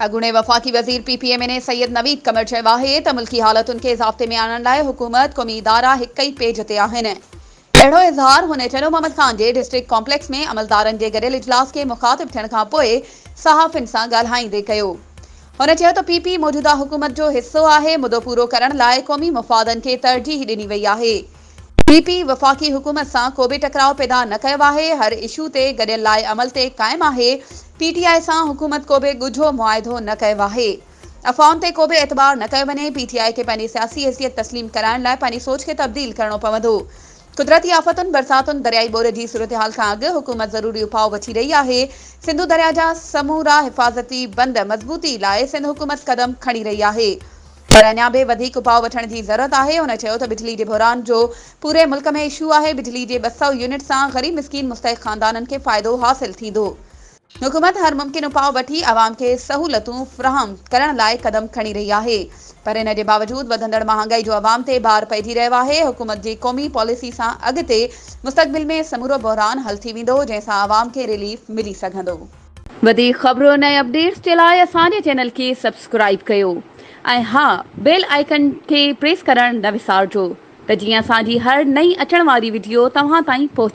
अॻूणे वफ़ाक़ी वज़ीर PPM ने सैयद नवीद कमर चयो आहे त मुल्की हालतुनि खे ज़ाब्ते में आणण लाइ हुकूमत क़ौमी इदारा हिक ई पेज ते आहिनि। अहिड़ो इज़हार हुन चयो मोहम्मद ख़ान जे डिस्ट्रिक्ट कॉम्प्लेक्स में अमलदारनि जे गॾियल इजलास खे मुख़ातिब थियण खां पोइ सहाफ़ियुनि सां ॻाल्हाईंदे कयो। हुन चयो त PP मौजूदा हुकूमत जो हिस्सो आहे। मुदो पूरो करण लाइ क़ौमी मफ़ादनि खे तरजीह ॾिनी वई आहे। PP वफ़ाक़ी हुकूमत सां को बि टकराव पैदा न कयो आहे। हर इशू ते गॾियल लाइ अमल ते क़ाइमु आहे। PTI सां हुकूमत को बि ॻुझो मुआइदो न कयो आहे। अफ़वाउनि ते को बि एतबार न कयो वञे। PTI खे पंहिंजी सियासी हैसियत तस्लीम कराइण लाइ पंहिंजी सोच खे तब्दील करणो पवंदो। कुदरती आफ़तुनि, बरसातुनि, दरियाई ॿोर जी सूरतहाल खां अॻु हुकूमत ज़रूरी उपाउ वठी रही आहे। सिंधु दरिया जा समूरा हिफ़ाज़ती बंद मज़बूती लाइ सिंध हुकूमत क़दम खणी रही आहे, पर अञा बि वधीक उपाउ वठण जी ज़रूरत आहे। हुन चयो त बिजली जे बहिरान जो पूरे मुल्क में इशू आहे। बिजली जे 200 यूनिट सां ग़रीब मिस्कीन मुस्तहिक़ ख़ानदाननि खे फ़ाइदो हासिल थींदो। हुकूमत हर मुमकिन उपाउ वठी आवाम खे सहूलतूं फ़राहम करण लाइ क़दम खणी रही आहे, पर इन जे बावजूद वधंदड़ महांगाई जो आवाम ते भार पइजी रहियो आहे। हुकूमत जी क़ौमी पॉलिसी सां अॻिते मुस्तक़बिल में समूरो बहिरान हल थी वेंदो, जंहिंसां आवाम खे रिलीफ मिली सघंदो। वधीक ख़बरुनि ऐं अपडेट्स जे लाइ असांजे चैनल खे सब्सक्राइब कयो ऐं हा, बेल आइकन खे प्रेस करण न विसारिजो त जीअं असांजी हर नई अचण वारी वीडियो तव्हां ताईं पहुचे।